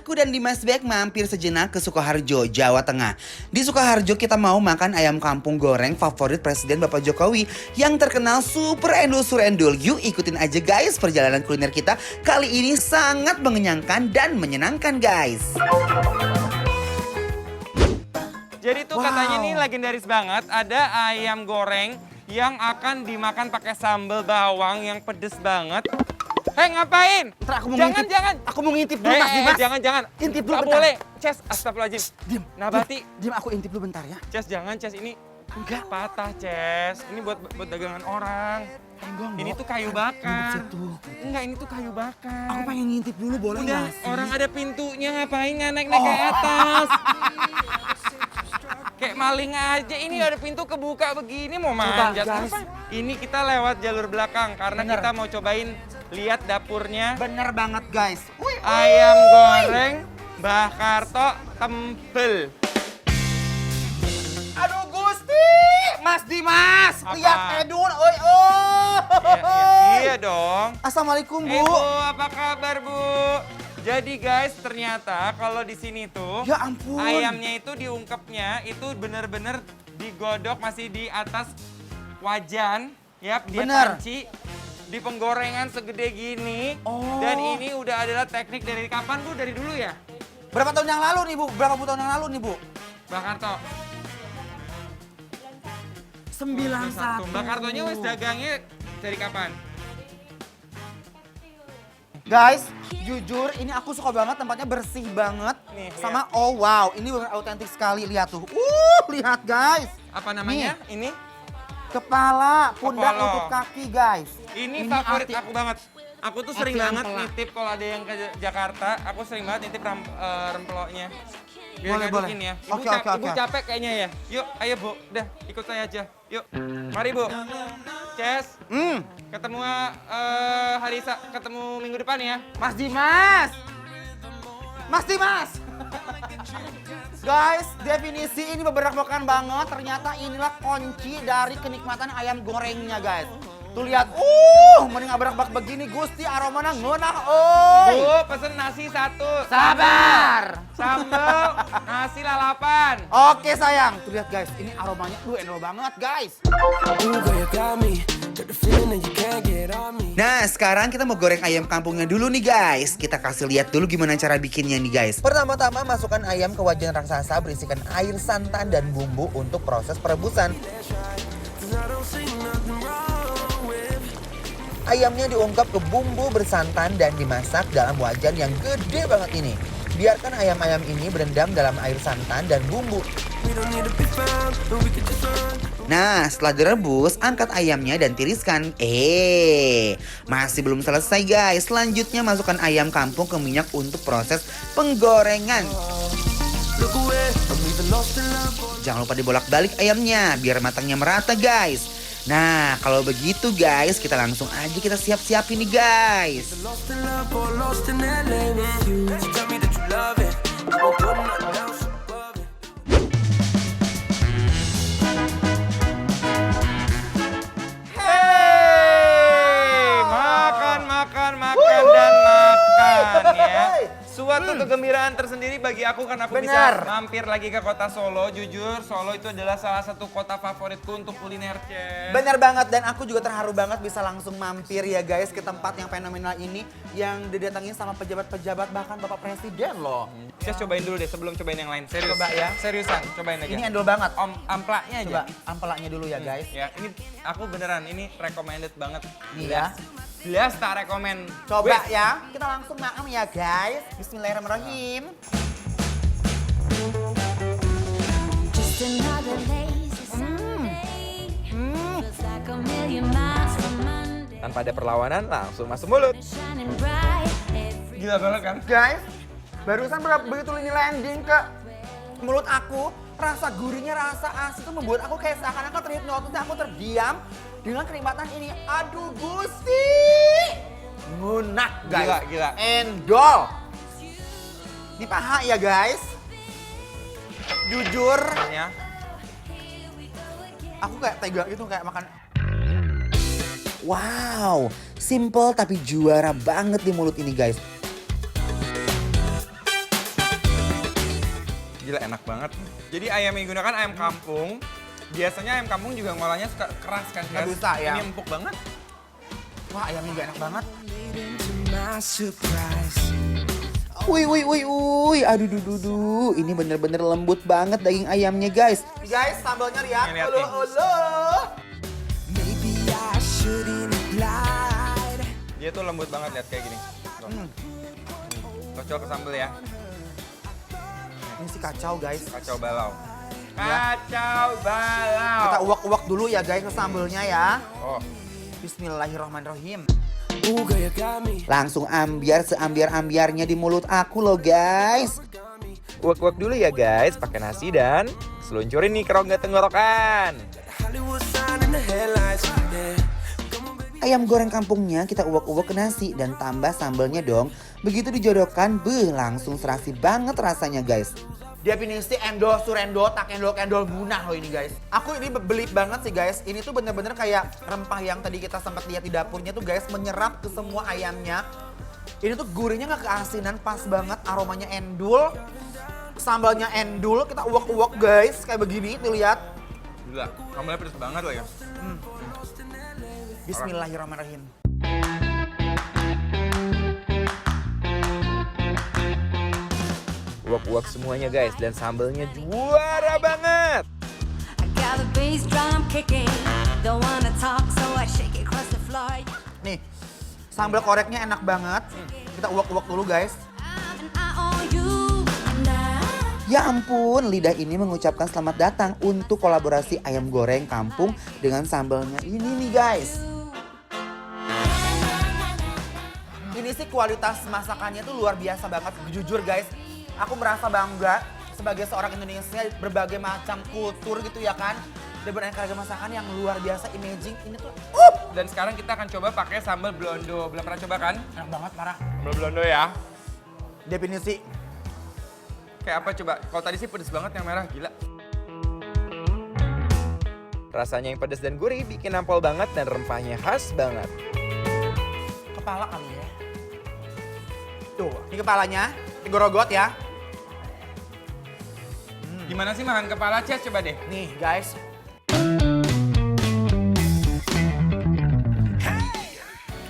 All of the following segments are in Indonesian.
Aku dan Dimas Bek mampir sejenak ke Sukoharjo, Jawa Tengah. Di Sukoharjo kita mau makan ayam kampung goreng favorit Presiden Bapak Jokowi yang terkenal super endul-surendul. Yuk ikutin aja guys perjalanan kuliner kita kali ini sangat mengenyangkan dan menyenangkan guys. Jadi tuh katanya ini legendaris banget, ada ayam goreng yang akan dimakan pakai sambal bawang yang pedes banget. Hei ngapain? Aku mau jangan, ngintip. jangan. Aku mau ngintip dulu Mas Dimas. Jangan. Intip dulu Nggak bentar. boleh. Ces, astagfirullahaladzim. Diam. Nabati. Diam, aku intip dulu bentar ya. Ces, jangan Ces, ini Enggak. patah Ces. Ini buat dagangan orang. Enggak. Ini tuh kayu bakar. Situ. Enggak, ini tuh kayu bakar. Aku pengen ngintip dulu boleh Udah, nggak sih? orang ada pintunya, ngapain nggak naik-naik ke atas? Kayak maling aja, ini ada pintu kebuka begini mau manjat. guys. Apa? Ini kita lewat jalur belakang karena Bener. kita mau cobain lihat dapurnya. Bener banget guys. Wih, Ayam goreng Mbah Karto tembel. aduh Gusti, Mas Dimas, Apa? lihat Edun, oi oh. Iya dong. Assalamualaikum Bu. Bu, apa kabar Bu? Jadi guys, ternyata kalau di sini tuh Ya ampun. ayamnya itu diungkepnya itu bener-bener digodok masih di atas wajan, ya, dia Bener. panci di penggorengan segede gini. Oh. Dan ini udah adalah teknik dari kapan Bu? Dari dulu ya? Berapa tahun yang lalu nih Bu? Berapa puluh tahun yang lalu nih Bu? Mbak Karto. 91. Mbak Kartonya wis dagangnya dari kapan? Guys, jujur ini aku suka banget tempatnya bersih banget. Nih, Sama oh wow, ini benar autentik sekali lihat tuh. Lihat guys. Apa namanya? Ini? Kepala, pundak, Kepala. lutut kaki guys. Ini favorit arti- aku banget. Aku tuh sering Arti banget rempela. nitip kalau ada yang ke Jakarta, aku sering banget nitip rempeloknya. Biar Boleh, ngadukin boleh. ya. Oke, Ibu oke. capek kayaknya ya. Yuk, ayo Bu, udah ikut saya aja. Yuk, mari Bu. Ces, ketemu ketemu minggu depan ya. Mas Dimas. Mas Dimas. Guys, definisi ini beberak-berakan banget. Ternyata inilah kunci dari kenikmatan ayam gorengnya, guys. Tuh lihat, mending abrak-abrak begini Gusti aromanya ngeunah, oi. Bu, pesen nasi satu. Sabar. Sambal, nasi lalapan. Oke sayang, tuh lihat guys, ini aromanya endol banget guys. Nah sekarang kita mau goreng ayam kampungnya dulu nih guys. Kita kasih lihat dulu gimana cara bikinnya nih guys. Pertama-tama masukkan ayam ke wajan raksasa berisikan air santan dan bumbu untuk proses perebusan. Ayamnya diungkap ke bumbu bersantan dan dimasak dalam wajan yang gede banget ini. Biarkan ayam-ayam ini berendam dalam air santan dan bumbu. Nah, setelah direbus, angkat ayamnya dan tiriskan. Masih belum selesai guys. Selanjutnya masukkan ayam kampung ke minyak untuk proses penggorengan. Jangan lupa dibolak-balik ayamnya biar matangnya merata guys. Nah, kalau begitu guys, kita langsung aja kita siap-siapin nih guys. Makan dan makan ya. Suatu kegembiraan tersendiri bagi aku karena aku Benar. bisa mampir lagi ke kota Solo. Jujur, Solo itu adalah salah satu kota favoritku untuk kuliner, Ces. Benar banget, dan aku juga terharu banget bisa langsung mampir ya guys ke tempat yang fenomenal ini yang didatangi sama pejabat-pejabat bahkan Bapak Presiden loh. Ces, cobain dulu deh sebelum cobain yang lain. Serius. Coba ya. Seriusan, cobain aja. Ini endol banget. Amplaknya aja. Coba ampelaknya dulu ya guys. Ya, ini aku beneran ini recommended banget. Nih ya. Jelas tak rekomend. Coba Wih, ya, kita langsung makan ya guys. Bismillahirrahmanirrahim. tanpa ada perlawanan langsung masuk mulut. Gila banget kan? Guys, barusan begitu ini landing ke mulut aku, rasa gurihnya, rasa asin itu membuat aku kayak seakan-akan terhipnotis. Aku terdiam dengan kenikmatan ini. Aduh Gusti, ngunak guys. Gila. Endol. Di paha ya guys. Jujur, Ya. aku kayak tega gitu kayak makan. Wow, simple tapi juara banget di mulut ini guys. Gila enak banget. Jadi ayam yang digunakan ayam kampung. Biasanya ayam kampung juga ngolahnya suka keras kan, Nggak bisa, ya. Ini empuk banget. Wah, ayamnya juga enak banget. Wih, aduh, duh. Ini bener-bener lembut banget daging ayamnya, guys. Guys, sambalnya lihat. Nih, lihat nih. Dia tuh lembut banget, lihat kayak gini. Tuh. Kocol ke sambal ya. Ini sih kacau, guys. Kacau balau. Ya. Kacau balau. Kita uak-uak dulu ya, guys, ke sambalnya ya. Oh. Bismillahirrahmanirrahim. Langsung ambiar seambiar-ambiarnya di mulut aku loh, guys. Uak-uak dulu ya guys, pakai nasi dan seluncurin nih ke rongga tenggorokan. Ayam goreng kampungnya kita uak-uak ke nasi dan tambah sambalnya dong. Begitu dijodohkan, langsung serasi banget rasanya, guys. Definisi endol, surendol, tak endol, endol munah loh ini, guys. Aku ini beli banget sih, guys. Ini tuh bener-bener kayak rempah yang tadi kita sempat lihat di dapurnya tuh, guys, menyerap ke semua ayamnya. Ini tuh gurihnya nggak keasinan, pas banget, aromanya endul. Sambalnya endul, kita uak-uak, guys, kayak begini, tuh lihat. Gila, sambalnya pedes banget loh ya. Bismillahirrahmanirrahim. Uak-uak semuanya guys, dan sambalnya juara banget. Nih, sambal koreknya enak banget. Kita uak-uak dulu, guys. Ya ampun, lidah ini mengucapkan selamat datang untuk kolaborasi ayam goreng kampung dengan sambalnya ini nih, guys. Ini sih kualitas masakannya tuh luar biasa banget. Jujur, guys, aku merasa bangga sebagai seorang Indonesia, berbagai macam kultur gitu ya kan. Dan beraneka ragam masakan yang luar biasa, amazing. Ini tuh Dan sekarang kita akan coba pakai sambal blondo. Belum pernah coba kan? enak banget, parah. Sambal blondo ya. Definisi. Kayak apa coba? Kalau tadi sih pedes banget yang merah, gila. Rasanya yang pedas dan gurih bikin nampol banget dan rempahnya khas banget. Kepala kali ya. Tuh, ini kepalanya. Digorogot ya. Gimana sih makan kepala, Ces? Coba deh. Nih, guys.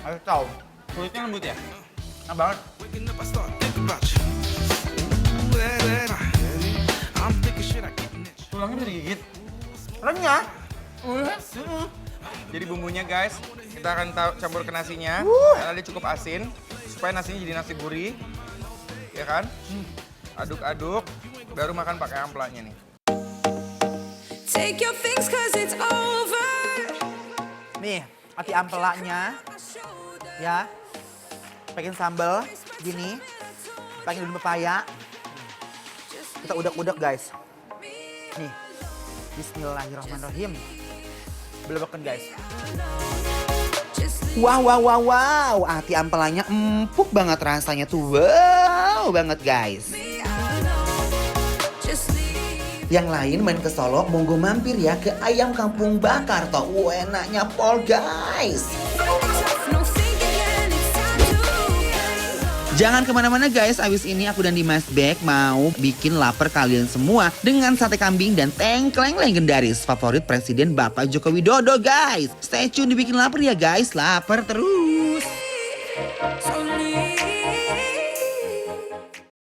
Ayo tahu. Kulitnya lembut ya? Enak banget. Tulangnya bisa digigit. Renyah. Jadi bumbunya guys, kita akan campur ke nasinya. Karena dia cukup asin, supaya nasinya jadi nasi gurih. Ya kan? Aduk-aduk, baru makan pakai amplanya nih. Take your things 'cause it's over. Nih, hati ampelanya. Ya. Pakein sambal gini. Pakein daun pepaya. Kita udak-udak, guys. Nih. Bismillahirrahmanirrahim. Belebekan, guys. Wow. Hati ampelannya empuk banget rasanya tuh. Wow banget, guys. Yang lain main ke Solo, monggo mampir ya ke Ayam Kampung Bakar toh. Enaknya pol, guys. Jangan kemana-mana guys, abis ini aku dan Dimas Bek mau bikin lapar kalian semua dengan sate kambing dan tengkleng legendaris favorit Presiden Bapak Joko Widodo, guys. Stay tune dibikin lapar ya guys, lapar terus.